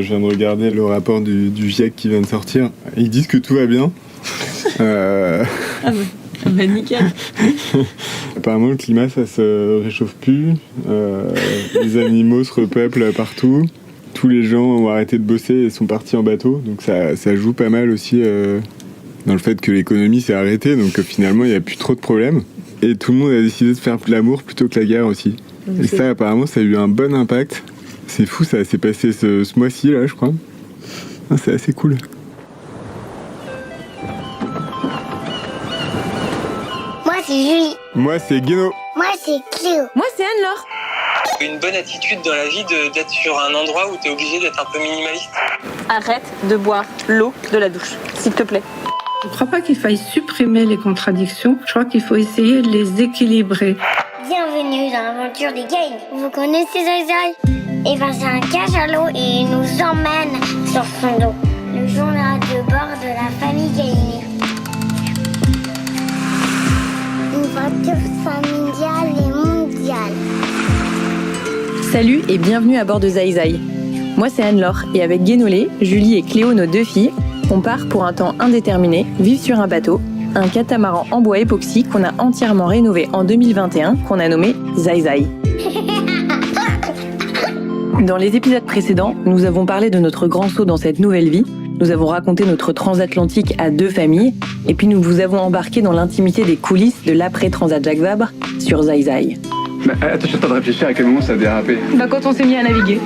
Je viens de regarder le rapport du GIEC qui vient de sortir. Ils disent que tout va bien. Ah bah nickel. Apparemment, le climat, ça se réchauffe plus. Les animaux se repeuplent partout. Tous les gens ont arrêté de bosser et sont partis en bateau. Donc ça joue pas mal aussi dans le fait que l'économie s'est arrêtée. Donc finalement, il n'y a plus trop de problèmes. Et tout le monde a décidé de faire l'amour plutôt que la guerre aussi. Et ça, apparemment, ça a eu un bon impact. C'est fou, ça s'est passé ce mois-ci, là, je crois. Ah, c'est assez cool. Moi, c'est Julie. Moi, c'est Guéno. Moi, c'est Cléo. Moi, c'est Anne-Laure. Une bonne attitude dans la vie d'être sur un endroit où tu es obligé d'être un peu minimaliste. Arrête de boire l'eau de la douche, s'il te plaît. Je ne crois pas qu'il faille supprimer les contradictions. Je crois qu'il faut essayer de les équilibrer. Bienvenue dans l'aventure des Gaines. Vous connaissez Zai? Eh ben, c'est un cachalot et il nous emmène sur son dos. Le journal de bord de la famille Gaine. Une voiture familiale et mondiale. Salut et bienvenue à bord de Zai Zai. Moi, c'est Anne-Laure et avec Guénolé, Julie et Cléo, nos deux filles, on part pour un temps indéterminé, vivre sur un bateau, un catamaran en bois époxy qu'on a entièrement rénové en 2021, qu'on a nommé Zai Zai. Dans les épisodes précédents, nous avons parlé de notre grand saut dans cette nouvelle vie, nous avons raconté notre transatlantique à 2 familles, et puis nous vous avons embarqué dans l'intimité des coulisses de l'après-transat Jacques Vabre sur Zai Zai. Attends, je suis en train de réfléchir à quel moment ça a dérapé. Quand on s'est mis à naviguer.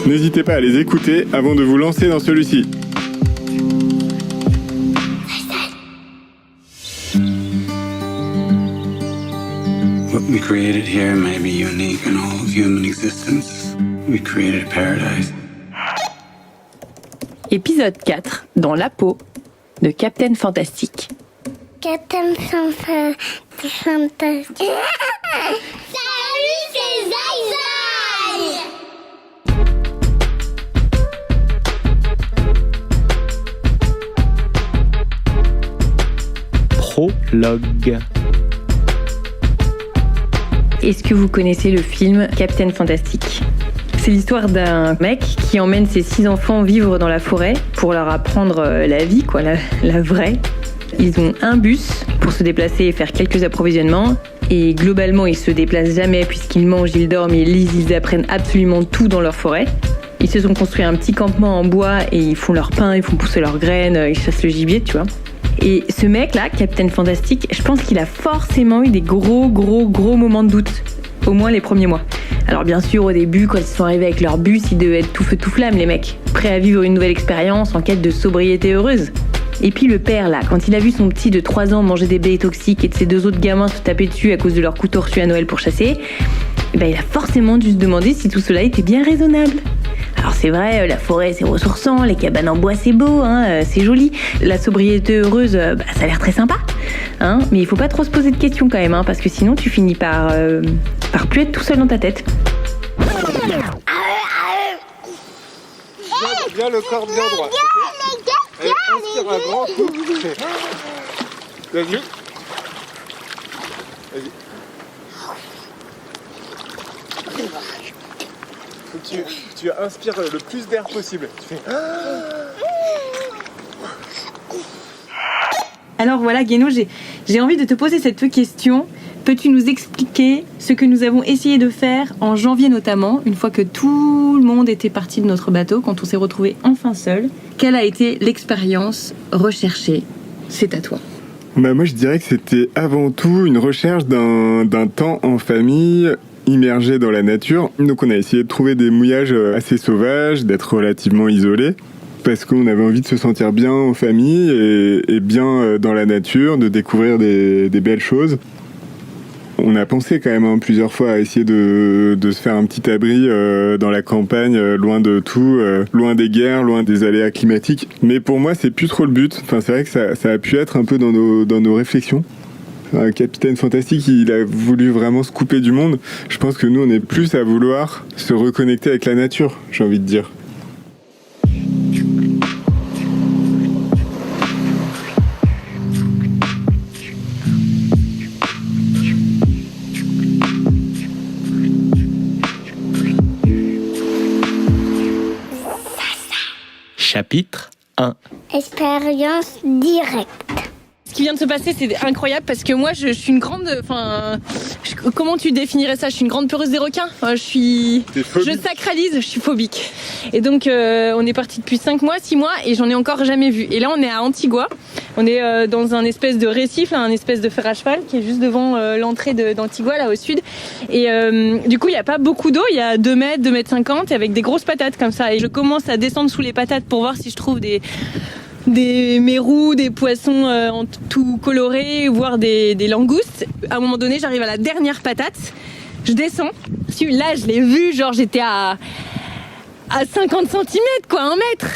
N'hésitez pas à les écouter avant de vous lancer dans celui-ci. What we created here may be unique in all of human existence. We created a paradise. Épisode 4, dans la peau de Captain Fantastic. Captain Fantastique. Salut, c'est Zai Zai. Prologue. Est-ce que vous connaissez le film Captain Fantastic ? C'est l'histoire d'un mec qui emmène ses 6 enfants vivre dans la forêt pour leur apprendre la vie, quoi, la vraie. Ils ont un bus pour se déplacer et faire quelques approvisionnements. Et globalement, ils se déplacent jamais puisqu'ils mangent, ils dorment, ils lisent, ils apprennent absolument tout dans leur forêt. Ils se sont construits un petit campement en bois et ils font leur pain, ils font pousser leurs graines, ils chassent le gibier, tu vois. Et ce mec-là, Captain Fantastic, je pense qu'il a forcément eu des gros moments de doute. Au moins les premiers mois. Alors bien sûr, au début, quand ils sont arrivés avec leur bus, ils devaient être tout feu tout flamme, les mecs. Prêts à vivre une nouvelle expérience en quête de sobriété heureuse. Et puis le père, là, quand il a vu son petit de 3 ans manger des baies toxiques et de ses 2 autres gamins se taper dessus à cause de leur couteau reçu à Noël pour chasser, il a forcément dû se demander si tout cela était bien raisonnable. Alors c'est vrai, la forêt c'est ressourçant, les cabanes en bois c'est beau, c'est joli. La sobriété heureuse, ça a l'air très sympa. Mais il faut pas trop se poser de questions quand même, parce que sinon tu finis par plus être tout seul dans ta tête. Bien le corps bien droit. Okay. Inspire un grand coup. Vas-y. Tu inspires le plus d'air possible. Tu fais... Alors voilà Guéno, j'ai envie de te poser cette question. Peux-tu nous expliquer ce que nous avons essayé de faire en janvier notamment, une fois que tout le monde était parti de notre bateau, quand on s'est retrouvés enfin seuls? Quelle a été l'expérience recherchée? C'est à toi. Moi je dirais que c'était avant tout une recherche d'un temps en famille, immergé dans la nature. Donc on a essayé de trouver des mouillages assez sauvages, d'être relativement isolés, parce qu'on avait envie de se sentir bien en famille et bien dans la nature, de découvrir des belles choses. On a pensé quand même plusieurs fois à essayer de se faire un petit abri dans la campagne, loin de tout, loin des guerres, loin des aléas climatiques. Mais pour moi, c'est plus trop le but. Enfin, c'est vrai que ça a pu être un peu dans nos réflexions. Capitaine Fantastic, il a voulu vraiment se couper du monde. Je pense que nous, on est plus à vouloir se reconnecter avec la nature, j'ai envie de dire. Chapitre 1. Expérience directe. Ce qui vient de se passer, c'est incroyable parce que moi, je suis une grande... comment tu définirais ça ? Je suis une grande peureuse des requins. Je sacralise, je suis phobique. Et donc, on est parti depuis 5 mois, 6 mois et j'en ai encore jamais vu. Et là, on est à Antigua. On est dans un espèce de récif, là, un espèce de fer à cheval qui est juste devant l'entrée d'Antigua, là, au sud. Et du coup, il n'y a pas beaucoup d'eau. Il y a 2 mètres, 2 mètres 50 avec des grosses patates comme ça. Et je commence à descendre sous les patates pour voir si je trouve des mérous, des poissons en tout colorés, voire des langoustes. À un moment donné, j'arrive à la dernière patate, je descends. Là, je l'ai vu, genre j'étais à 50 cm, quoi, 1 mètre.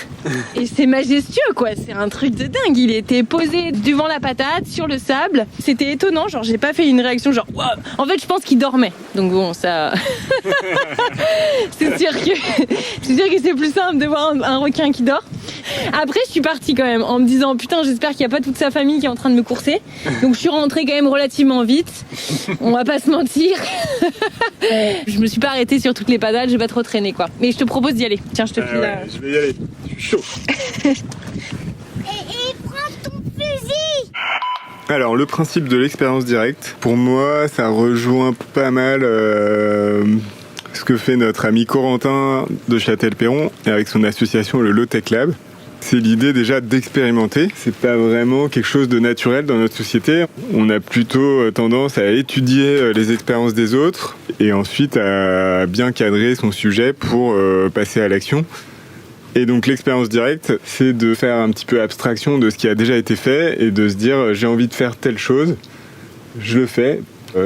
Et c'est majestueux, quoi, c'est un truc de dingue. Il était posé devant la patate, sur le sable. C'était étonnant, genre j'ai pas fait une réaction genre wow. En fait, je pense qu'il dormait. Donc bon, ça... c'est sûr que c'est plus simple de voir un requin qui dort. Après, je suis partie quand même en me disant putain, j'espère qu'il n'y a pas toute sa famille qui est en train de me courser. Donc je suis rentrée quand même relativement vite. On va pas se mentir. Je me suis pas arrêtée sur toutes les patates, j'ai pas trop traîné, quoi. Mais je te propose d'y aller. Tiens, je te file là. Je vais y aller, je suis chaud. Et prends ton fusil. Alors, le principe de l'expérience directe, pour moi, ça rejoint pas mal ce que fait notre ami Corentin de Châtel-Perron avec son association le Low Tech Lab. C'est l'idée déjà d'expérimenter. C'est pas vraiment quelque chose de naturel dans notre société. On a plutôt tendance à étudier les expériences des autres et ensuite à bien cadrer son sujet pour passer à l'action. Et donc l'expérience directe, c'est de faire un petit peu abstraction de ce qui a déjà été fait et de se dire j'ai envie de faire telle chose, je le fais.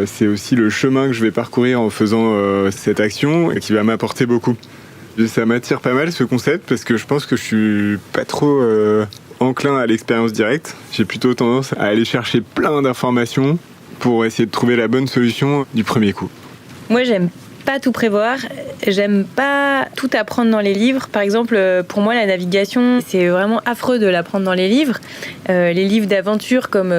C'est aussi le chemin que je vais parcourir en faisant cette action et qui va m'apporter beaucoup. Ça m'attire pas mal ce concept parce que je pense que je suis pas trop enclin à l'expérience directe. J'ai plutôt tendance à aller chercher plein d'informations pour essayer de trouver la bonne solution du premier coup. Moi, j'aime pas tout prévoir, j'aime pas tout apprendre dans les livres. Par exemple, pour moi, la navigation, c'est vraiment affreux de l'apprendre dans les livres. Les livres d'aventure comme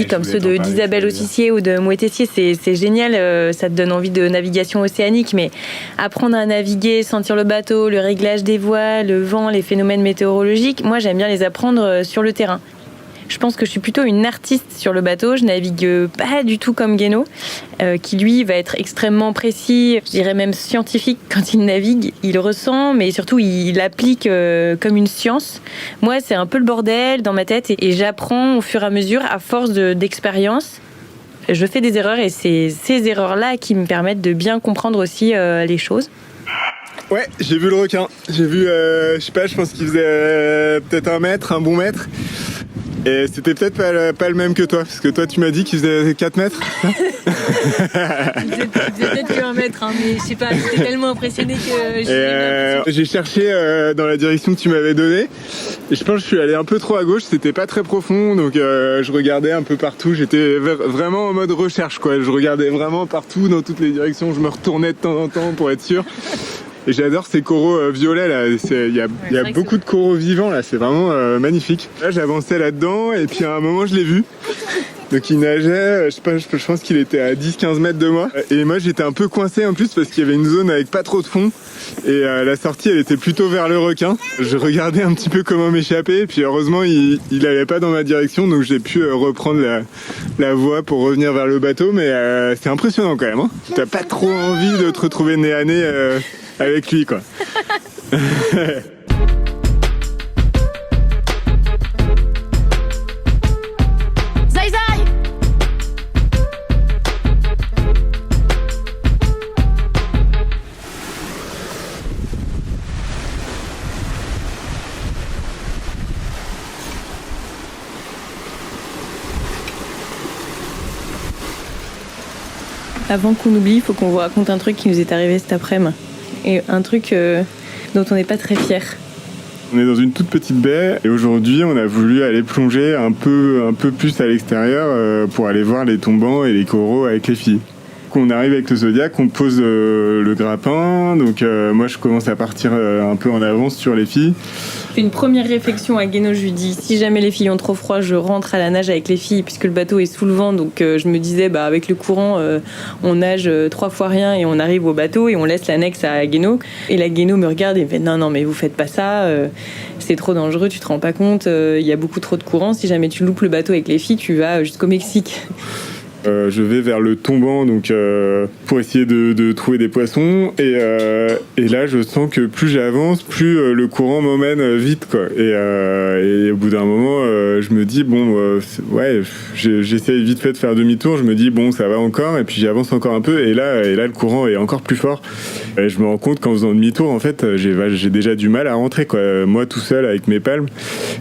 comme ceux d'Isabelle Aussissier ou de Mouet Tessier, c'est génial, ça te donne envie de navigation océanique, mais apprendre à naviguer, sentir le bateau, le réglage des voiles, le vent, les phénomènes météorologiques, moi j'aime bien les apprendre sur le terrain. Je pense que je suis plutôt une artiste sur le bateau. Je navigue pas du tout comme Guénaud, qui lui va être extrêmement précis, je dirais même scientifique quand il navigue. Il ressent, mais surtout il applique comme une science. Moi, c'est un peu le bordel dans ma tête et j'apprends au fur et à mesure, à force d'expérience. Je fais des erreurs et c'est ces erreurs-là qui me permettent de bien comprendre aussi les choses. Ouais, j'ai vu le requin. J'ai vu, je pense qu'il faisait peut-être 1 mètre, un bon mètre. Et c'était peut-être pas le même que toi, parce que toi tu m'as dit qu'il faisait 4 mètres. Il faisait peut-être que 1 mètre, hein, mais je sais pas, j'étais tellement impressionnée que j'ai cherché dans la direction que tu m'avais donnée. Et je pense que je suis allé un peu trop à gauche, c'était pas très profond, donc je regardais un peu partout. J'étais vraiment en mode recherche, quoi. Je regardais vraiment partout, dans toutes les directions, je me retournais de temps en temps pour être sûr. Et j'adore ces coraux violets là, il y a beaucoup de coraux vivants là, c'est vraiment magnifique. Là j'avançais là-dedans et puis à un moment je l'ai vu. Donc il nageait, je pense qu'il était à 10-15 mètres de moi. Et moi j'étais un peu coincé en plus parce qu'il y avait une zone avec pas trop de fond. Et la sortie elle était plutôt vers le requin. Je regardais un petit peu comment m'échapper. Et puis heureusement il allait pas dans ma direction. Donc j'ai pu reprendre la voie pour revenir vers le bateau. Mais c'est impressionnant quand même. Hein. T'as pas trop envie de te retrouver nez à nez avec lui quoi. Zai zai. Avant qu'on oublie, il faut qu'on vous raconte un truc qui nous est arrivé cet après-midi. Et un truc dont on n'est pas très fiers. On est dans une toute petite baie et aujourd'hui on a voulu aller plonger un peu plus à l'extérieur pour aller voir les tombants et les coraux avec les filles. Donc on arrive avec le Zodiac, on pose le grappin. Donc moi, je commence à partir un peu en avance sur les filles. Une première réflexion à Guéno, je lui dis si jamais les filles ont trop froid, je rentre à la nage avec les filles puisque le bateau est sous le vent. Donc je me disais avec le courant, on nage 3 fois rien et on arrive au bateau et on laisse l'annexe à Guéno. Et la Guéno me regarde et me fait non mais vous faites pas ça, c'est trop dangereux, tu te rends pas compte, il y a beaucoup trop de courant. Si jamais tu loupes le bateau avec les filles, tu vas jusqu'au Mexique. Je vais vers le tombant donc, pour essayer de trouver des poissons et là je sens que plus j'avance plus le courant m'emmène vite quoi. Et au bout d'un moment je me dis j'essaye vite fait de faire demi-tour, je me dis bon ça va encore et puis j'avance encore un peu et là le courant est encore plus fort et je me rends compte qu'en faisant demi-tour en fait j'ai déjà du mal à rentrer quoi, moi tout seul avec mes palmes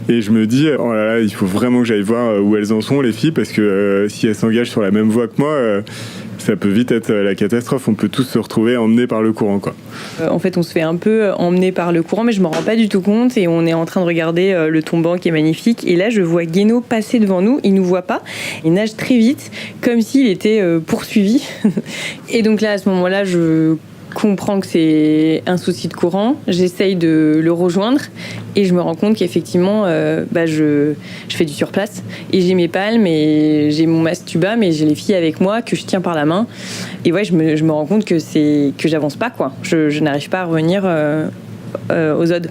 et je me dis oh là là il faut vraiment que j'aille voir où elles en sont les filles parce que si elles s'engagent sur la même voie que moi, ça peut vite être la catastrophe. On peut tous se retrouver emmenés par le courant, quoi. En fait, on se fait un peu emmener par le courant, mais je me rends pas du tout compte. Et on est en train de regarder le tombant qui est magnifique. Et là, je vois Guéno passer devant nous. Il nous voit pas. Il nage très vite, comme s'il était poursuivi. Et donc là, à ce moment-là, je comprends que c'est un souci de courant, j'essaye de le rejoindre et je me rends compte qu'effectivement je fais du surplace et j'ai mes palmes et j'ai mon mastuba mais j'ai les filles avec moi que je tiens par la main et je me rends compte que j'avance pas quoi, je n'arrive pas à revenir aux Zod.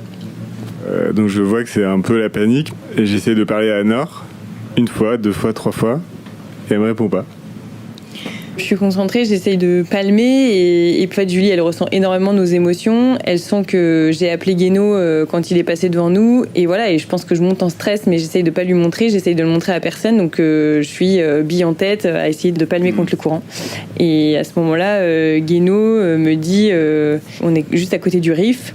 Donc je vois que c'est un peu la panique et j'essaie de parler à Nord 1 fois, 2 fois, 3 fois et elle me répond pas. Je suis concentrée, j'essaye de palmer et en fait Julie elle ressent énormément nos émotions, elle sent que j'ai appelé Guéno quand il est passé devant nous et voilà et je pense que je monte en stress mais j'essaye de pas lui montrer, j'essaye de le montrer à personne donc je suis bille en tête à essayer de palmer contre le courant et à ce moment-là Guéno me dit on est juste à côté du riff.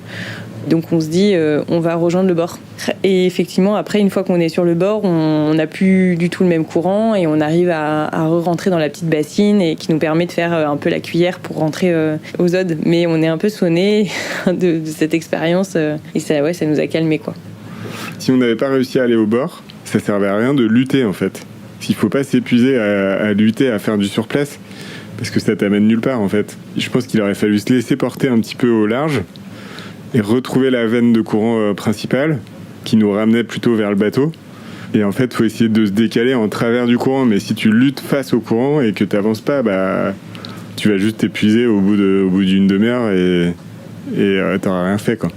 Donc on se dit on va rejoindre le bord. Et effectivement après une fois qu'on est sur le bord on n'a plus du tout le même courant et on arrive à rentrer dans la petite bassine et qui nous permet de faire un peu la cuillère pour rentrer aux Zod. Mais on est un peu sonné de cette expérience et ça nous a calmés quoi. Si on n'avait pas réussi à aller au bord, ça servait à rien de lutter en fait. Il faut pas s'épuiser à lutter, à faire du surplace parce que ça t'amène nulle part en fait. Je pense qu'il aurait fallu se laisser porter un petit peu au large et retrouver la veine de courant principale qui nous ramenait plutôt vers le bateau. Et en fait, il faut essayer de se décaler en travers du courant. Mais si tu luttes face au courant et que tu n'avances pas, tu vas juste t'épuiser au bout d'une demi-heure et tu n'auras rien fait, quoi.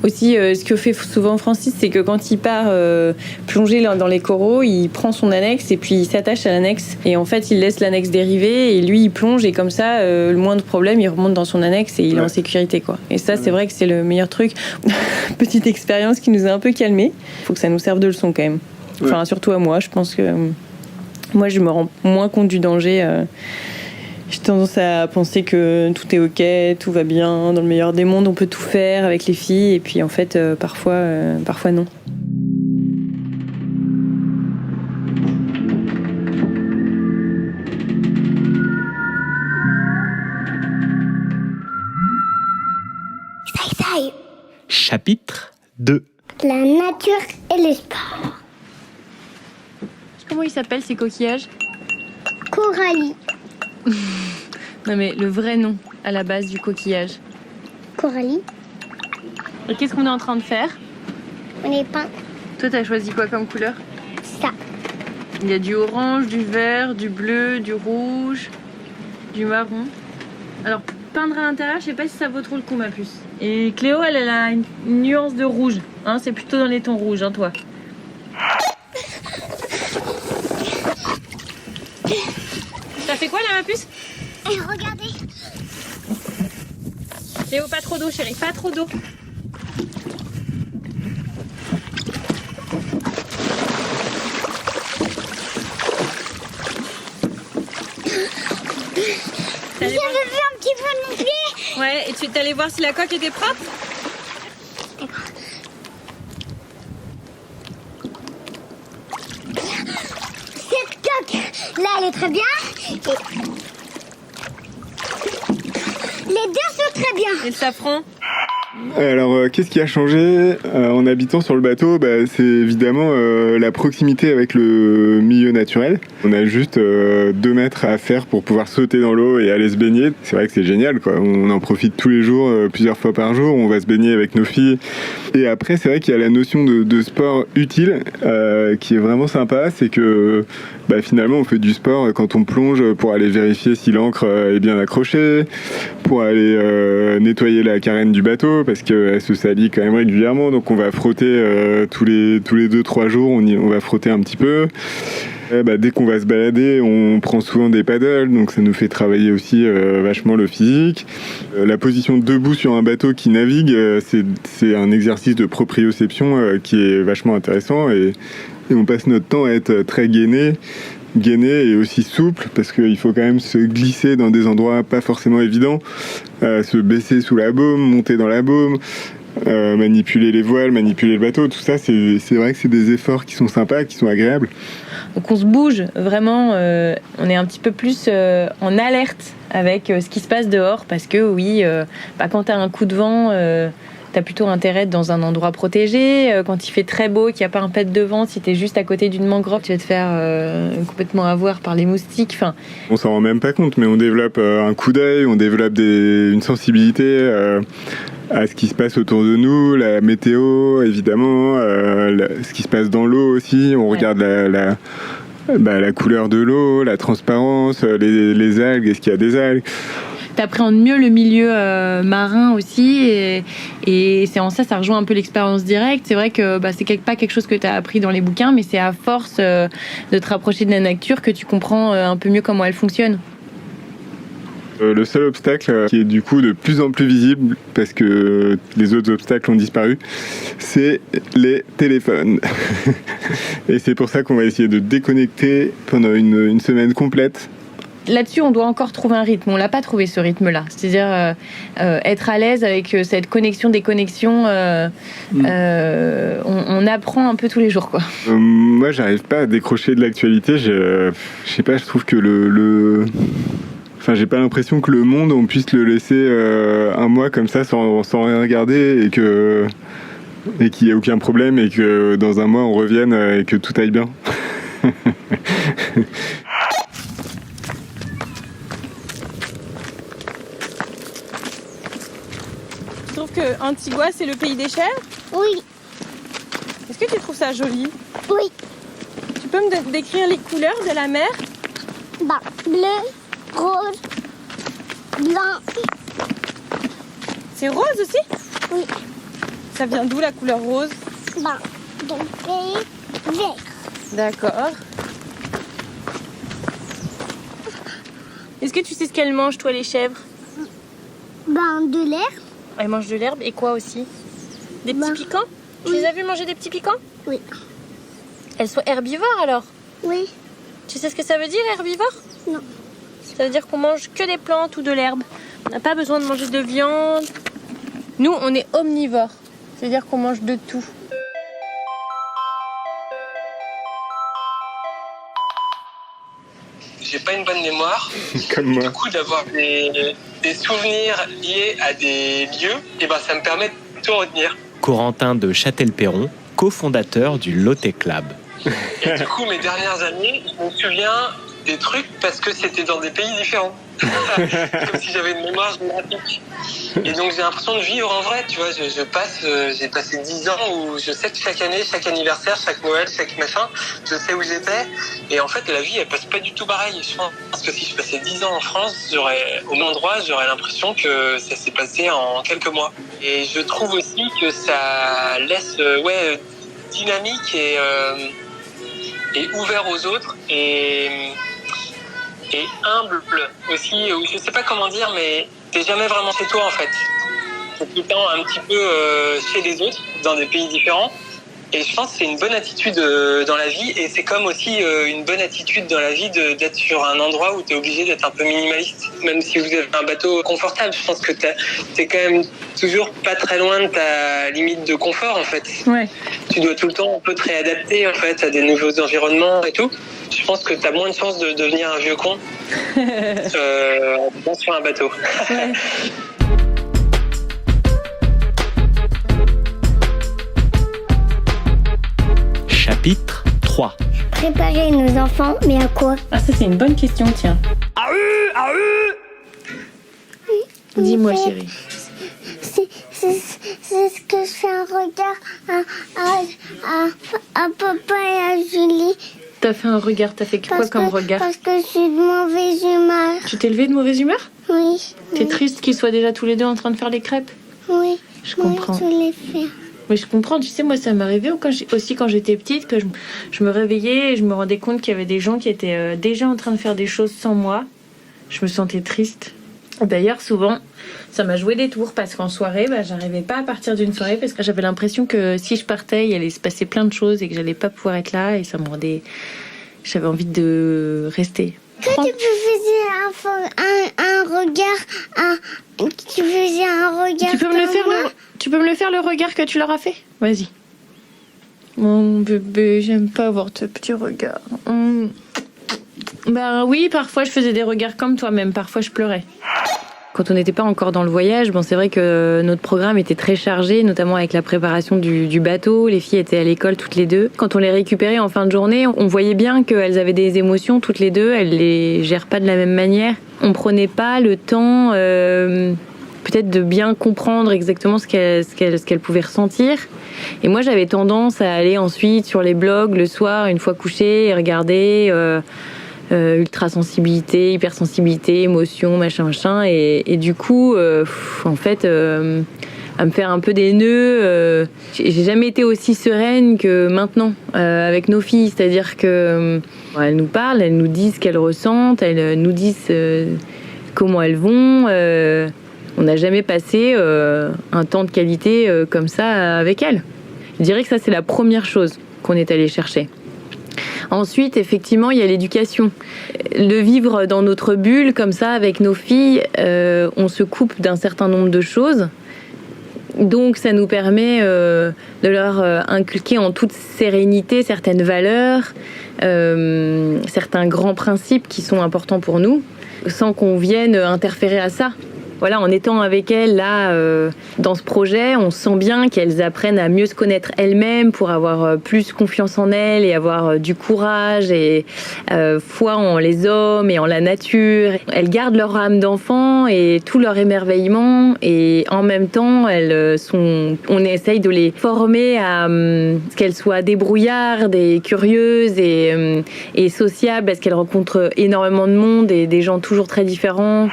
Aussi, ce que fait souvent Francis, c'est que quand il part plonger dans les coraux, il prend son annexe et puis il s'attache à l'annexe. Et en fait, il laisse l'annexe dériver et lui, il plonge et comme ça, le moindre problème, il remonte dans son annexe et il est en sécurité, quoi. Et ça, c'est vrai que c'est le meilleur truc. Petite expérience qui nous a un peu calmés. Il faut que ça nous serve de leçon quand même. Enfin, surtout à moi, je pense que moi, je me rends moins compte du danger. J'ai tendance à penser que tout est ok, tout va bien, dans le meilleur des mondes, on peut tout faire avec les filles, et puis en fait, parfois non. Chapitre 2. La nature et les sports. Comment ils s'appellent ces coquillages ? Coralie. Non mais le vrai nom à la base du coquillage. Coralie. Et qu'est-ce qu'on est en train de faire ? On est peint. Toi t'as choisi quoi comme couleur ? Ça. Il y a du orange, du vert, du bleu, du rouge, du marron. Alors peindre à l'intérieur, je sais pas si ça vaut trop le coup ma puce. Et Cléo elle a une nuance de rouge. Hein, c'est plutôt dans les tons rouges, hein toi. T'as fait quoi là ma puce ? Regardez. Léo, pas trop d'eau chérie, pas trop d'eau. J'avais vu un petit peu mon pied. Ouais, et tu es allé voir si la coque était propre ? Cette coque, là, elle est très bien. Les deux sont très bien. Et le safran ? Alors, qu'est-ce qui a changé en habitant sur le bateau ? C'est évidemment la proximité avec le milieu naturel. On a juste 2 mètres à faire pour pouvoir sauter dans l'eau et aller se baigner. C'est vrai que c'est génial, quoi. On en profite tous les jours, plusieurs fois par jour. On va se baigner avec nos filles. Et après, c'est vrai qu'il y a la notion de sport utile qui est vraiment sympa. C'est que finalement, on fait du sport quand on plonge pour aller vérifier si l'encre est bien accrochée, pour aller nettoyer la carène du bateau parce qu'elle se salit quand même régulièrement. Donc on va frotter tous les 2-3 jours, on va frotter un petit peu. Dès qu'on va se balader, on prend souvent des paddles, donc ça nous fait travailler aussi vachement le physique. La position debout sur un bateau qui navigue, c'est un exercice de proprioception qui est vachement intéressant et on passe notre temps à être très gainé et aussi souple parce qu'il faut quand même se glisser dans des endroits pas forcément évidents, se baisser sous la baume, monter dans la baume, manipuler les voiles, manipuler le bateau, tout ça c'est vrai que c'est des efforts qui sont sympas, qui sont agréables. Donc on se bouge vraiment, on est un petit peu plus en alerte avec ce qui se passe dehors parce que oui, quand t'as un coup de vent, t'as plutôt intérêt d'être dans un endroit protégé. Quand il fait très beau, qu'il n'y a pas un pet de vent, si t'es juste à côté d'une mangrove, tu vas te faire complètement avoir par les moustiques. Enfin, on s'en rend même pas compte, mais on développe un coup d'œil, on développe une sensibilité à ce qui se passe autour de nous, la météo évidemment, ce qui se passe dans l'eau aussi. On regarde la couleur de l'eau, la transparence, les algues, est-ce qu'il y a des algues. T'appréhendes mieux le milieu marin aussi et c'est en ça rejoint un peu l'expérience directe. C'est vrai que c'est pas quelque chose que t'as appris dans les bouquins, mais c'est à force de te rapprocher de la nature que tu comprends un peu mieux comment elle fonctionne. Le seul obstacle qui est du coup de plus en plus visible parce que les autres obstacles ont disparu, c'est les téléphones. Et c'est pour ça qu'on va essayer de déconnecter pendant une semaine complète. Là-dessus, on doit encore trouver un rythme. On l'a pas trouvé, ce rythme-là. C'est-à-dire être à l'aise avec cette connexion, déconnexion. On apprend un peu tous les jours, quoi. Moi, j'arrive pas à décrocher de l'actualité. Je sais pas, je trouve que Enfin, j'ai pas l'impression que le monde, on puisse le laisser un mois comme ça sans rien regarder et qu'il n'y ait aucun problème et que dans un mois, on revienne et que tout aille bien. Tu trouves que Antigua, c'est le pays des chèvres ? Oui, Est-ce que tu trouves ça joli ? oui. Tu peux me décrire les couleurs de la mer ? Bleu, rose, blanc. C'est rose aussi ? Oui. Ça vient d'où la couleur rose ? De pays vert. D'accord. Est-ce que tu sais ce qu'elles mangent, toi, les chèvres ? De l'air. Elles mangent de l'herbe et quoi aussi ? Des petits piquants ? Tu les as vues manger des petits piquants ? Oui. Elles sont herbivores alors ? Oui. Tu sais ce que ça veut dire, herbivore ? Non. Ça veut dire qu'on mange que des plantes ou de l'herbe. On n'a pas besoin de manger de viande. Nous, on est omnivores. C'est-à-dire qu'on mange de tout. J'ai pas une bonne mémoire. Comme moi. Du coup, d'avoir des souvenirs liés à des lieux, ça me permet de tout retenir. Corentin de Châtel-Perron, cofondateur du Lotte Club. Et du coup, mes dernières années, je me souviens des trucs parce que c'était dans des pays différents. Comme si j'avais une mémoire géographique. Et donc j'ai l'impression de vivre en vrai, tu vois. J'ai passé 10 ans où je sais que chaque année, chaque anniversaire, chaque Noël, chaque machin, je sais où j'étais. Et en fait, la vie, elle passe pas du tout pareil. Je pense que si je passais 10 ans en France, au même endroit, j'aurais l'impression que ça s'est passé en quelques mois. Et je trouve aussi que ça laisse, dynamique et ouvert aux autres et humble aussi, ou je sais pas comment dire, mais t'es jamais vraiment chez toi en fait. T'es tout le temps un petit peu chez les autres, dans des pays différents. Et je pense que c'est une bonne attitude dans la vie, et c'est comme aussi une bonne attitude dans la vie d'être sur un endroit où t'es obligé d'être un peu minimaliste. Même si vous avez un bateau confortable, je pense que t'es quand même toujours pas très loin de ta limite de confort en fait. Ouais. Tu dois tout le temps un peu te réadapter en fait à des nouveaux environnements et tout. Je pense que t'as moins de chances de devenir un vieux con sur un bateau. Ouais. 3. Préparer nos enfants, mais à quoi? Ah, ça, c'est une bonne question, tiens. Dis-moi, chérie. C'est ce que je fais un regard à papa et à Julie. T'as fait un regard, t'as fait quoi comme regard? Parce que je suis de mauvaise humeur. Tu t'es levé de mauvaise humeur? Oui. T'es triste qu'ils soient déjà tous les deux en train de faire les crêpes? Oui. Je comprends. Oui, je les fais. Mais je comprends, tu sais, moi ça m'arrivait aussi quand j'étais petite, que je me réveillais et je me rendais compte qu'il y avait des gens qui étaient déjà en train de faire des choses sans moi. Je me sentais triste. D'ailleurs, souvent, ça m'a joué des tours parce qu'en soirée, j'arrivais pas à partir d'une soirée parce que j'avais l'impression que si je partais, il allait se passer plein de choses et que j'allais pas pouvoir être là et ça me rendait... J'avais envie de rester. Que tu peux faire un regard, tu faisais un regard. Tu peux me le faire le regard que tu leur as fait? Vas-y. Mon bébé, j'aime pas voir ce petit regard. Ben oui, parfois je faisais des regards comme toi-même, parfois je pleurais. Quand on n'était pas encore dans le voyage, c'est vrai que notre programme était très chargé, notamment avec la préparation du bateau. Les filles étaient à l'école toutes les deux. Quand on les récupérait en fin de journée, on voyait bien qu'elles avaient des émotions toutes les deux. Elles les gèrent pas de la même manière. On prenait pas le temps, peut-être de bien comprendre exactement ce qu'elles pouvaient ressentir. Et moi, j'avais tendance à aller ensuite sur les blogs le soir, une fois couchée, et regarder... ultra-sensibilité, hypersensibilité, émotion, machin, et du coup, en fait, à me faire un peu des nœuds. J'ai jamais été aussi sereine que maintenant avec nos filles, c'est-à-dire que elles nous parlent, elles nous disent ce qu'elles ressentent, elles nous disent comment elles vont. On n'a jamais passé un temps de qualité comme ça avec elles. Je dirais que ça, c'est la première chose qu'on est allé chercher. Ensuite, effectivement, il y a l'éducation. Le vivre dans notre bulle, comme ça, avec nos filles, on se coupe d'un certain nombre de choses. Donc, ça nous permet de leur inculquer en toute sérénité certaines valeurs, certains grands principes qui sont importants pour nous, sans qu'on vienne interférer à ça. Voilà, en étant avec elles, là, dans ce projet, on sent bien qu'elles apprennent à mieux se connaître elles-mêmes pour avoir plus confiance en elles et avoir du courage et foi en les hommes et en la nature. Elles gardent leur âme d'enfant et tout leur émerveillement et en même temps, on essaye de les former à ce qu'elles soient débrouillardes et curieuses et sociables parce qu'elles rencontrent énormément de monde et des gens toujours très différents.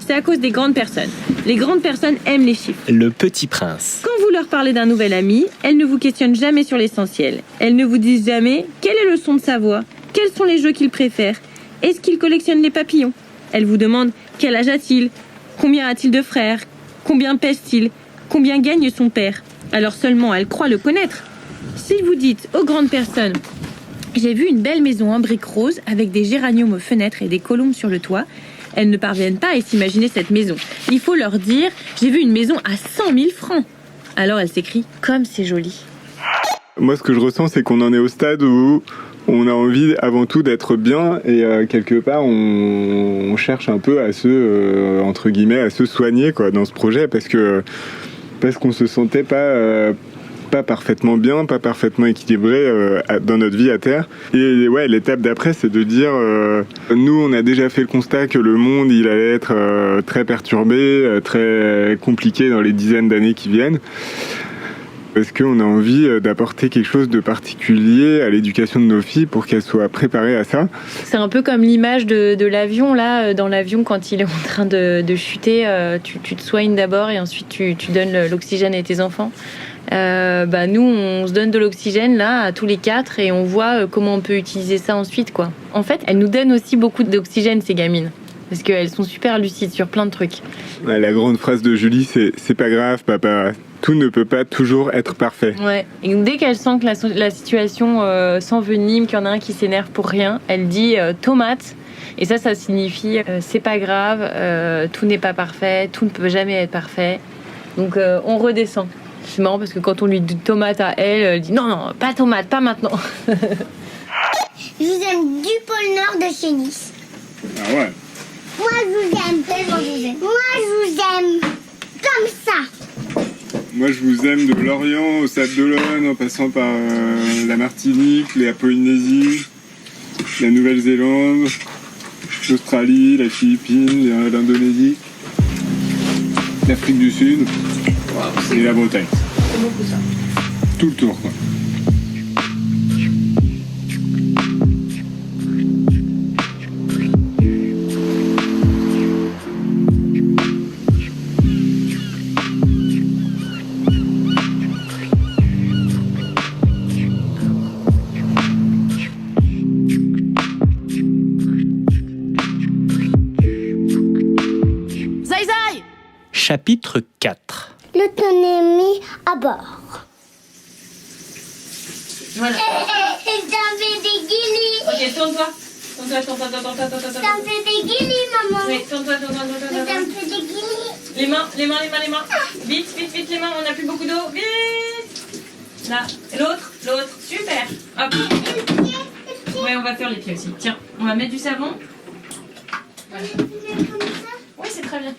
C'est à cause des grandes personnes. Les grandes personnes aiment les chiffres. Le Petit Prince. Quand vous leur parlez d'un nouvel ami, elles ne vous questionnent jamais sur l'essentiel. Elles ne vous disent jamais quel est le son de sa voix, quels sont les jeux qu'il préfère, est-ce qu'il collectionne les papillons. Elles vous demandent quel âge a-t-il, combien a-t-il de frères, combien pèse-t-il, combien gagne son père. Alors seulement elles croient le connaître. Si vous dites aux grandes personnes « J'ai vu une belle maison en briques roses avec des géraniums aux fenêtres et des colombes sur le toit », elles ne parviennent pas à s'imaginer cette maison. Il faut leur dire « J'ai vu une maison à 100 000 francs ». Alors elles s'écrient « Comme c'est joli ». Moi, ce que je ressens, c'est qu'on en est au stade où on a envie avant tout d'être bien et quelque part, on cherche un peu à entre guillemets, à se soigner quoi, dans ce projet parce qu'on se sentait pas parfaitement bien, pas parfaitement équilibré dans notre vie à terre. Et ouais, l'étape d'après, c'est de dire nous, on a déjà fait le constat que le monde, il allait être très perturbé, très compliqué dans les dizaines d'années qui viennent. Parce qu'on a envie d'apporter quelque chose de particulier à l'éducation de nos filles pour qu'elles soient préparées à ça. C'est un peu comme l'image de l'avion, là. Dans l'avion, quand il est en train de chuter, tu te soignes d'abord et ensuite tu donnes l'oxygène à tes enfants. Nous, on se donne de l'oxygène là à tous les 4 et on voit comment on peut utiliser ça ensuite, quoi. En fait, elles nous donnent aussi beaucoup d'oxygène, ces gamines. Parce qu'elles sont super lucides sur plein de trucs. Ouais, la grande phrase de Julie, c'est pas grave, papa. Tout ne peut pas toujours être parfait. Ouais. Et dès qu'elle sent que la situation s'envenime, qu'il y en a un qui s'énerve pour rien, elle dit tomate. Et ça signifie c'est pas grave, tout n'est pas parfait, tout ne peut jamais être parfait. Donc on redescend. C'est marrant parce que quand on lui dit tomate à elle dit non, pas tomate, pas maintenant. Je vous aime du pôle Nord de chez Nice. Ah ouais. Moi, je vous aime. Tellement je vous aime. Moi, je vous aime. Comme ça. Moi, je vous aime de l'Orient au Sable d'Olonne, en passant par la Martinique, la Polynésie, la Nouvelle-Zélande, l'Australie, la Philippines, l'Indonésie, l'Afrique du Sud et la Bretagne. C'est beaucoup ça. Tout le tour, quoi. Chapitre 4. L'autonomie à bord. Voilà. Ça me fait des guilis. Ok, tourne-toi. Ça me fait des guilis, maman. Oui, tourne-toi. Ça me fait des guilis. Les mains. Vite, les mains, on n'a plus beaucoup d'eau. Vite. Là, l'autre. Super. Hop. Ouais, on va faire les pieds aussi. Tiens, on va mettre du savon. Voilà. Oui, c'est très bien.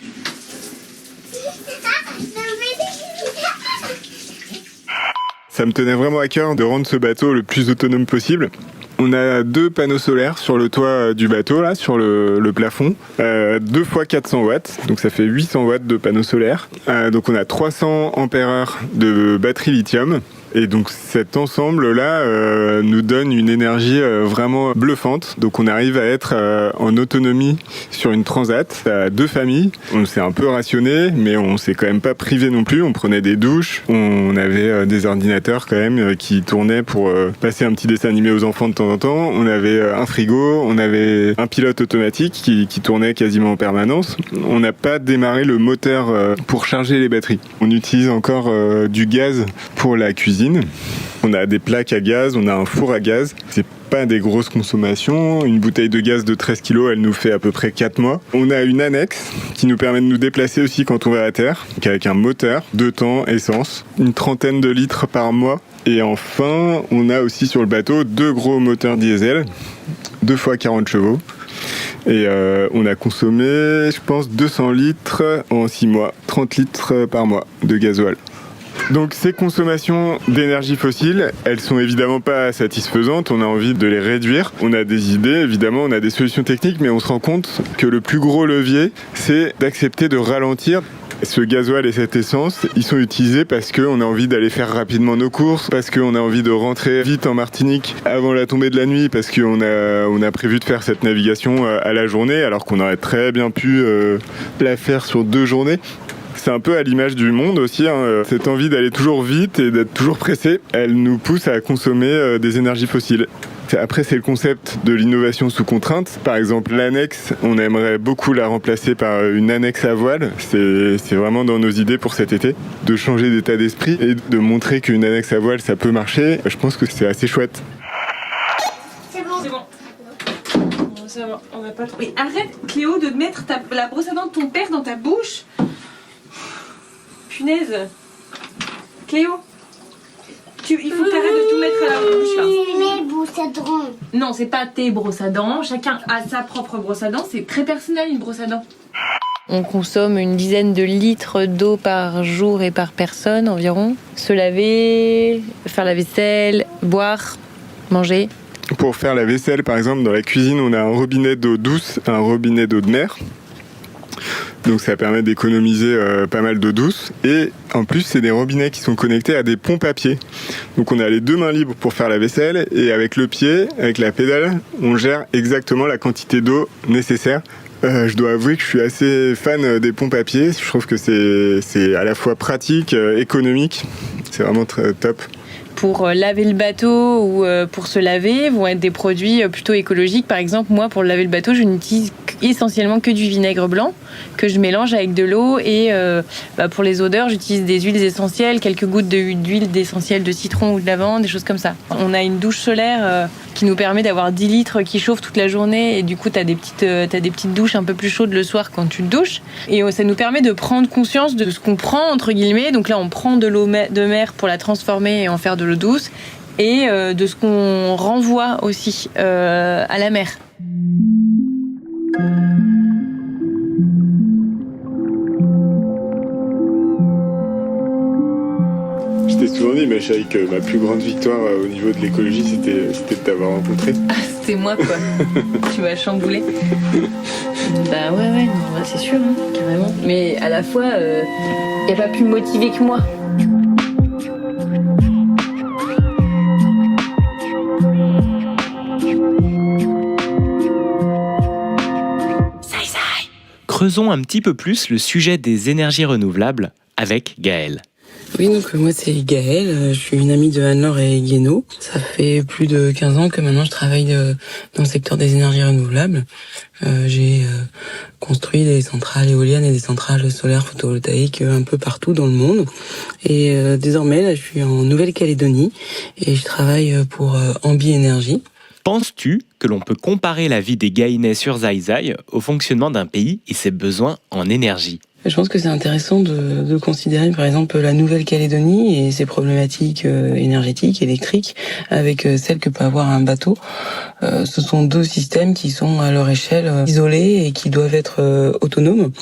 Ça me tenait vraiment à cœur de rendre ce bateau le plus autonome possible. On a 2 panneaux solaires sur le toit du bateau, là, sur le plafond. 2 fois 400 watts, donc ça fait 800 watts de panneaux solaires. Donc on a 300 ampères-heure de batterie lithium. Et donc cet ensemble-là nous donne une énergie vraiment bluffante. Donc on arrive à être en autonomie sur une transat à 2 familles. On s'est un peu rationné, mais on s'est quand même pas privé non plus. On prenait des douches, on avait des ordinateurs quand même qui tournaient pour passer un petit dessin animé aux enfants de temps en temps. On avait un frigo, on avait un pilote automatique qui tournait quasiment en permanence. On n'a pas démarré le moteur pour charger les batteries. On utilise encore du gaz pour la cuisine. On a des plaques à gaz, on a un four à gaz. C'est pas des grosses consommations. Une bouteille de gaz de 13 kg, elle nous fait à peu près 4 mois. On a une annexe qui nous permet de nous déplacer aussi quand on va à terre, avec un moteur, 2 temps, essence, une trentaine de litres par mois. Et enfin, on a aussi sur le bateau 2 gros moteurs diesel, 2 fois 40 chevaux. Et on a consommé, je pense, 200 litres en 6 mois, 30 litres par mois de gasoil. Donc ces consommations d'énergie fossile, elles sont évidemment pas satisfaisantes, on a envie de les réduire. On a des idées, évidemment, on a des solutions techniques, mais on se rend compte que le plus gros levier, c'est d'accepter de ralentir. Ce gasoil et cette essence, ils sont utilisés parce qu'on a envie d'aller faire rapidement nos courses, parce qu'on a envie de rentrer vite en Martinique avant la tombée de la nuit, parce qu'on a prévu de faire cette navigation à la journée, alors qu'on aurait très bien pu la faire sur 2 journées. C'est un peu à l'image du monde aussi, hein. Cette envie d'aller toujours vite et d'être toujours pressé, elle nous pousse à consommer des énergies fossiles. Après, c'est le concept de l'innovation sous contrainte. Par exemple, l'annexe, on aimerait beaucoup la remplacer par une annexe à voile. C'est vraiment dans nos idées pour cet été, de changer d'état d'esprit et de montrer qu'une annexe à voile, ça peut marcher. Je pense que c'est assez chouette. C'est bon. Ça va, on va pas trop... Mais arrête, Cléo, de mettre la brosse à dents de ton père dans ta bouche. Punaise. Cléo, il faut que t'arrêtes de tout mettre à la bouche là. C'est mes brosses à dents. Non, c'est pas tes brosses à dents. Chacun a sa propre brosse à dents. C'est très personnel une brosse à dents. On consomme une dizaine de litres d'eau par jour et par personne environ. Se laver, faire la vaisselle, boire, manger. Pour faire la vaisselle, par exemple, dans la cuisine, on a un robinet d'eau douce, un robinet d'eau de mer. Donc ça permet d'économiser pas mal d'eau douce. Et en plus, c'est des robinets qui sont connectés à des pompes à pied. Donc on a les 2 mains libres pour faire la vaisselle. Et avec le pied, avec la pédale, on gère exactement la quantité d'eau nécessaire. Je dois avouer que je suis assez fan des pompes à pied. Je trouve que c'est à la fois pratique, économique. C'est vraiment très top. Pour laver le bateau ou pour se laver vont être des produits plutôt écologiques. Par exemple, moi, pour laver le bateau, je n'utilise essentiellement que du vinaigre blanc que je mélange avec de l'eau et pour les odeurs, j'utilise des huiles essentielles, quelques gouttes d'huile essentielle de citron ou de lavande, des choses comme ça. On a une douche solaire qui nous permet d'avoir 10 litres qui chauffent toute la journée et du coup, t'as des petites douches un peu plus chaudes le soir quand tu te douches. Et ça nous permet de prendre conscience de ce qu'on prend, entre guillemets. Donc là, on prend de l'eau de mer pour la transformer et en faire de l'eau douce et de ce qu'on renvoie aussi à la mer. t'ai souvent dit, mais je savais que ma plus grande victoire au niveau de l'écologie, c'était de t'avoir rencontré. Ah, c'était moi, quoi. Tu m'as chamboulé. Bah ouais, c'est sûr, hein, carrément. Mais à la fois, y a pas plus motivé que moi. Creusons un petit peu plus le sujet des énergies renouvelables avec Gaëlle. Oui, donc moi c'est Gaëlle, je suis une amie de Anne-Laure et Guénaud. Ça fait plus de 15 ans que maintenant je travaille dans le secteur des énergies renouvelables. J'ai construit des centrales éoliennes et des centrales solaires photovoltaïques un peu partout dans le monde. Et désormais, là, je suis en Nouvelle-Calédonie et je travaille pour Ambi Énergie. Penses-tu que l'on peut comparer la vie des Gaïnais sur Zai au fonctionnement d'un pays et ses besoins en énergie ? Je pense que c'est intéressant de considérer par exemple la Nouvelle-Calédonie et ses problématiques énergétiques, électriques, avec celles que peut avoir un bateau. Ce sont deux systèmes qui sont à leur échelle isolés et qui doivent être autonomes.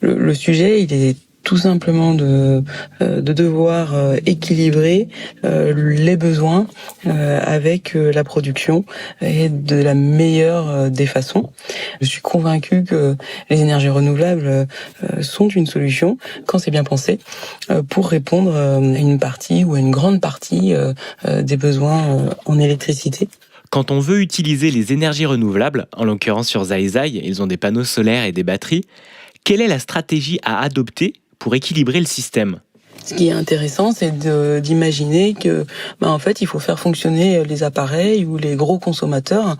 Le sujet, il est tout simplement de devoir équilibrer les besoins avec la production et de la meilleure des façons. Je suis convaincue que les énergies renouvelables sont une solution, quand c'est bien pensé, pour répondre à une partie ou à une grande partie des besoins en électricité. Quand on veut utiliser les énergies renouvelables, en l'occurrence sur Zai, ils ont des panneaux solaires et des batteries, quelle est la stratégie à adopter pour équilibrer le système ? Ce qui est intéressant, c'est d'imaginer que, en fait, il faut faire fonctionner les appareils ou les gros consommateurs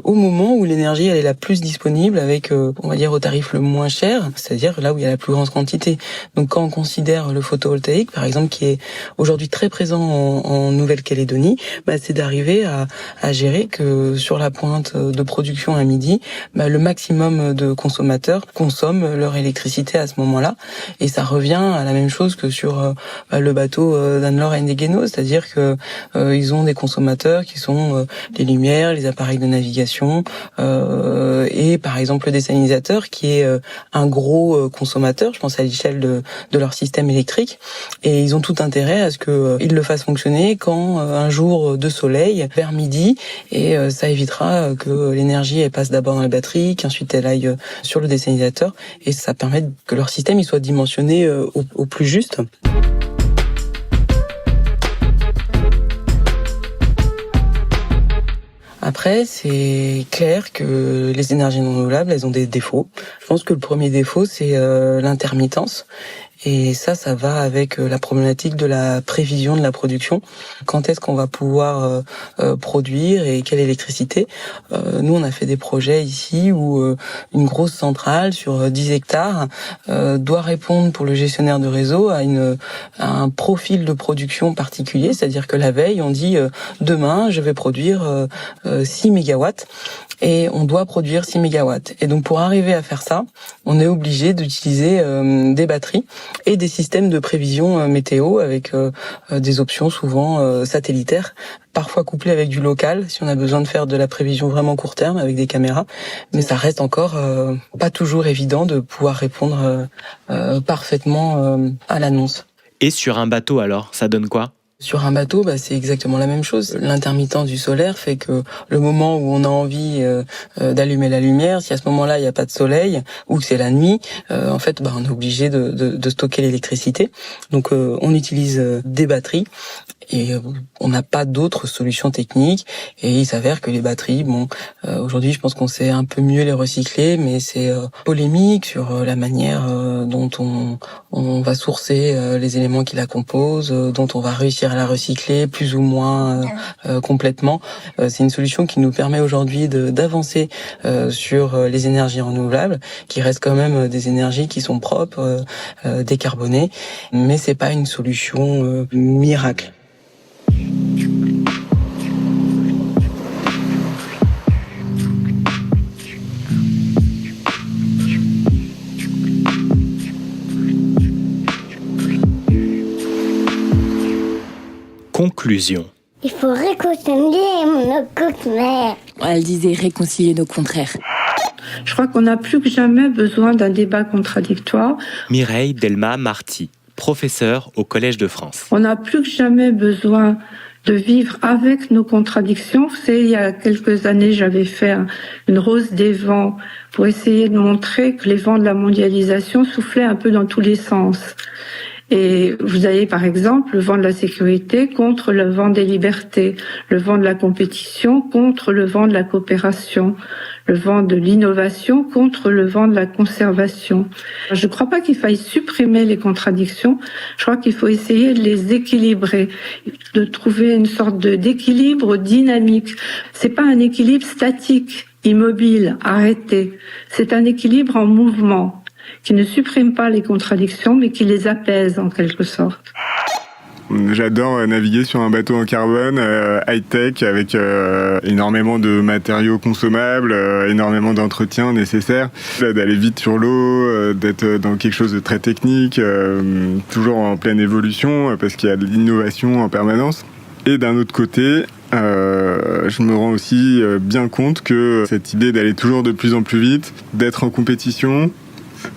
au moment où l'énergie elle est la plus disponible, avec, on va dire, au tarif le moins cher, c'est-à-dire là où il y a la plus grande quantité. Donc, quand on considère le photovoltaïque, par exemple, qui est aujourd'hui très présent en Nouvelle-Calédonie, c'est d'arriver à gérer que sur la pointe de production à midi, le maximum de consommateurs consomment leur électricité à ce moment-là, et ça revient à la même chose que sur le bateau d'Anne-Laure et Guénaud, c'est-à-dire que ils ont des consommateurs qui sont les lumières, les appareils de navigation et par exemple le désalinisateurs qui est un gros consommateur, je pense à l'échelle de leur système électrique, et ils ont tout intérêt à ce que ils le fassent fonctionner quand un jour de soleil vers midi, et ça évitera que l'énergie elle passe d'abord dans les batteries, qu'ensuite elle aille sur le désalinisateurs, et ça permet que leur système il soit dimensionné au plus juste. Après, c'est clair que les énergies non renouvelables, elles ont des défauts. Je pense que le premier défaut, c'est l'intermittence. Et ça va avec la problématique de la prévision de la production. Quand est-ce qu'on va pouvoir produire et quelle électricité ? Nous, on a fait des projets ici où une grosse centrale sur 10 hectares doit répondre pour le gestionnaire de réseau à un profil de production particulier. C'est-à-dire que la veille, on dit demain, je vais produire 6 mégawatts. Et on doit produire 6 mégawatts. Et donc pour arriver à faire ça, on est obligé d'utiliser des batteries et des systèmes de prévision météo avec des options souvent satellitaires, parfois couplées avec du local si on a besoin de faire de la prévision vraiment court terme avec des caméras. Mais ça reste encore pas toujours évident de pouvoir répondre parfaitement à l'annonce. Et sur un bateau alors, ça donne quoi ? Sur un bateau, c'est exactement la même chose. L'intermittence du solaire fait que le moment où on a envie d'allumer la lumière, si à ce moment-là il n'y a pas de soleil ou que c'est la nuit, en fait, on est obligé de stocker l'électricité. Donc, on utilise des batteries et on n'a pas d'autres solutions techniques. Et il s'avère que les batteries, aujourd'hui, je pense qu'on sait un peu mieux les recycler, mais c'est polémique sur la manière dont on va sourcer les éléments qui la composent, dont on va réussir à la recycler plus ou moins complètement. C'est une solution qui nous permet aujourd'hui d'avancer sur les énergies renouvelables, qui restent quand même des énergies qui sont propres, décarbonées, mais c'est pas une solution miracle. Conclusion. Il faut réconcilier nos contraires. Elle disait réconcilier nos contraires. Je crois qu'on n'a plus que jamais besoin d'un débat contradictoire. Mireille Delmas-Marty, professeure au Collège de France. On n'a plus que jamais besoin de vivre avec nos contradictions. Vous savez, il y a quelques années, j'avais fait une rose des vents pour essayer de montrer que les vents de la mondialisation soufflaient un peu dans tous les sens. Et vous avez par exemple le vent de la sécurité contre le vent des libertés, le vent de la compétition contre le vent de la coopération, le vent de l'innovation contre le vent de la conservation. Je ne crois pas qu'il faille supprimer les contradictions, je crois qu'il faut essayer de les équilibrer, de trouver une sorte d'équilibre dynamique. C'est pas un équilibre statique, immobile, arrêté. C'est un équilibre en mouvement, qui ne supprime pas les contradictions, mais qui les apaise en quelque sorte. J'adore naviguer sur un bateau en carbone high-tech avec énormément de matériaux consommables, énormément d'entretien nécessaire, d'aller vite sur l'eau, d'être dans quelque chose de très technique, toujours en pleine évolution parce qu'il y a de l'innovation en permanence. Et d'un autre côté, je me rends aussi bien compte que cette idée d'aller toujours de plus en plus vite, d'être en compétition,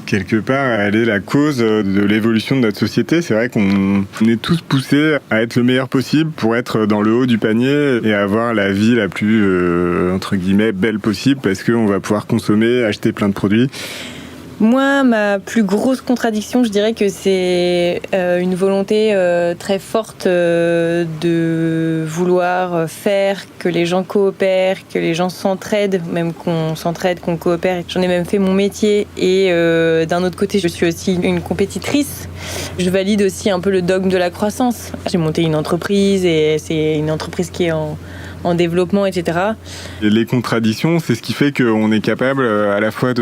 quelque part, elle est la cause de l'évolution de notre société. C'est vrai qu'on est tous poussés à être le meilleur possible pour être dans le haut du panier et avoir la vie la plus, entre guillemets, belle possible parce qu'on va pouvoir consommer, acheter plein de produits. Moi, ma plus grosse contradiction, je dirais que c'est une volonté très forte de vouloir faire que les gens coopèrent, que les gens s'entraident, même qu'on s'entraide, qu'on coopère. J'en ai même fait mon métier et d'un autre côté, je suis aussi une compétitrice. Je valide aussi un peu le dogme de la croissance. J'ai monté une entreprise et c'est une entreprise qui est en développement, etc. Et les contradictions, c'est ce qui fait qu'on est capable à la fois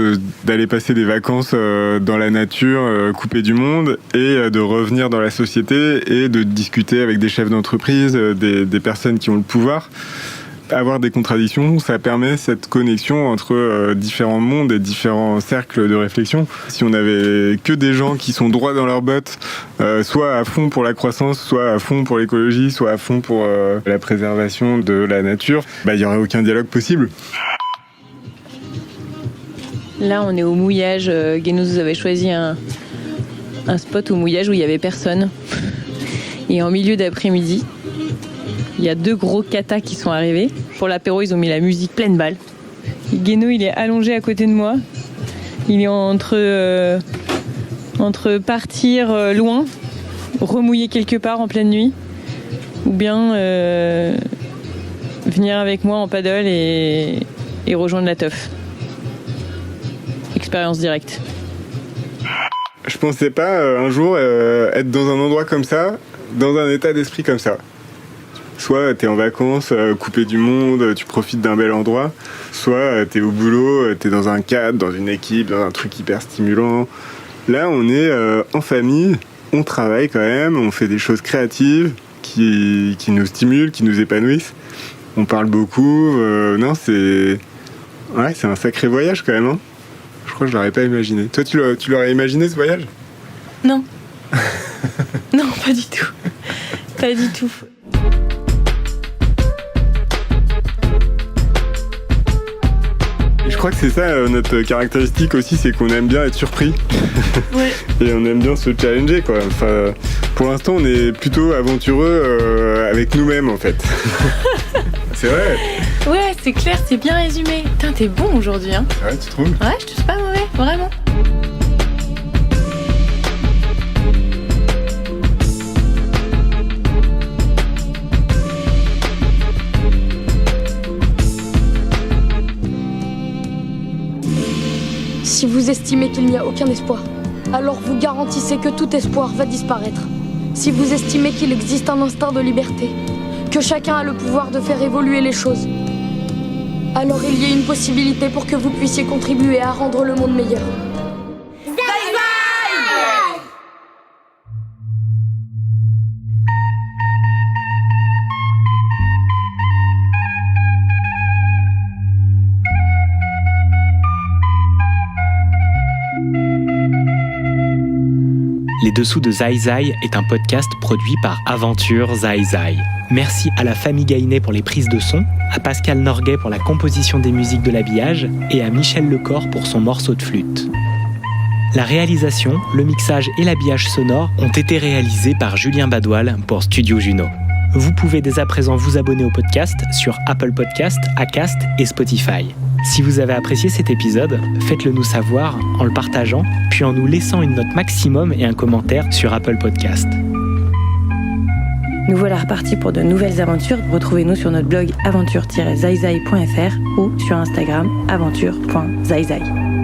d'aller passer des vacances dans la nature, coupé du monde, et de revenir dans la société et de discuter avec des chefs d'entreprise, des personnes qui ont le pouvoir. Avoir des contradictions, ça permet cette connexion entre différents mondes et différents cercles de réflexion. Si on avait que des gens qui sont droits dans leurs bottes, soit à fond pour la croissance, soit à fond pour l'écologie, soit à fond pour la préservation de la nature, il n'y aurait aucun dialogue possible. Là, on est au mouillage. Guénou nous avait choisi un spot au mouillage où il n'y avait personne. Et en milieu d'après-midi, il y a 2 gros katas qui sont arrivés. Pour l'apéro, ils ont mis la musique pleine balle. Guénou, il est allongé à côté de moi. Il est entre partir loin, remouiller quelque part en pleine nuit, ou bien venir avec moi en paddle et rejoindre la teuf. Expérience directe. Je pensais pas un jour être dans un endroit comme ça, dans un état d'esprit comme ça. Soit t'es en vacances, coupé du monde, tu profites d'un bel endroit, soit t'es au boulot, t'es dans un cadre, dans une équipe, dans un truc hyper stimulant. Là, on est en famille, on travaille quand même, on fait des choses créatives qui nous stimulent, qui nous épanouissent. On parle beaucoup, non, c'est un sacré voyage quand même. Hein. Je crois que je l'aurais pas imaginé. Toi, tu l'aurais imaginé ce voyage ? Non. Non, pas du tout. Pas du tout. Je crois que c'est ça notre caractéristique aussi, c'est qu'on aime bien être surpris. Ouais. Et on aime bien se challenger, quoi. Enfin, pour l'instant, on est plutôt aventureux avec nous-mêmes, en fait. C'est vrai. Ouais, c'est clair, c'est bien résumé. Putain, t'es bon aujourd'hui, hein. C'est vrai, tu trouves ? Ouais, je te trouve pas mauvais, vraiment. Si vous estimez qu'il n'y a aucun espoir, alors vous garantissez que tout espoir va disparaître. Si vous estimez qu'il existe un instinct de liberté, que chacun a le pouvoir de faire évoluer les choses, alors il y a une possibilité pour que vous puissiez contribuer à rendre le monde meilleur. Les Dessous de Zai Zai est un podcast produit par Aventure Zai Zai. Merci à la famille Gainet pour les prises de son, à Pascal Norguet pour la composition des musiques de l'habillage et à Michel Lecor pour son morceau de flûte. La réalisation, le mixage et l'habillage sonore ont été réalisés par Julien Badoil pour Studio Juno. Vous pouvez dès à présent vous abonner au podcast sur Apple Podcasts, Acast et Spotify. Si vous avez apprécié cet épisode, faites-le nous savoir en le partageant, puis en nous laissant une note maximum et un commentaire sur Apple Podcasts. Nous voilà repartis pour de nouvelles aventures. Retrouvez-nous sur notre blog aventure-zaizai.fr ou sur Instagram aventure.zaizai.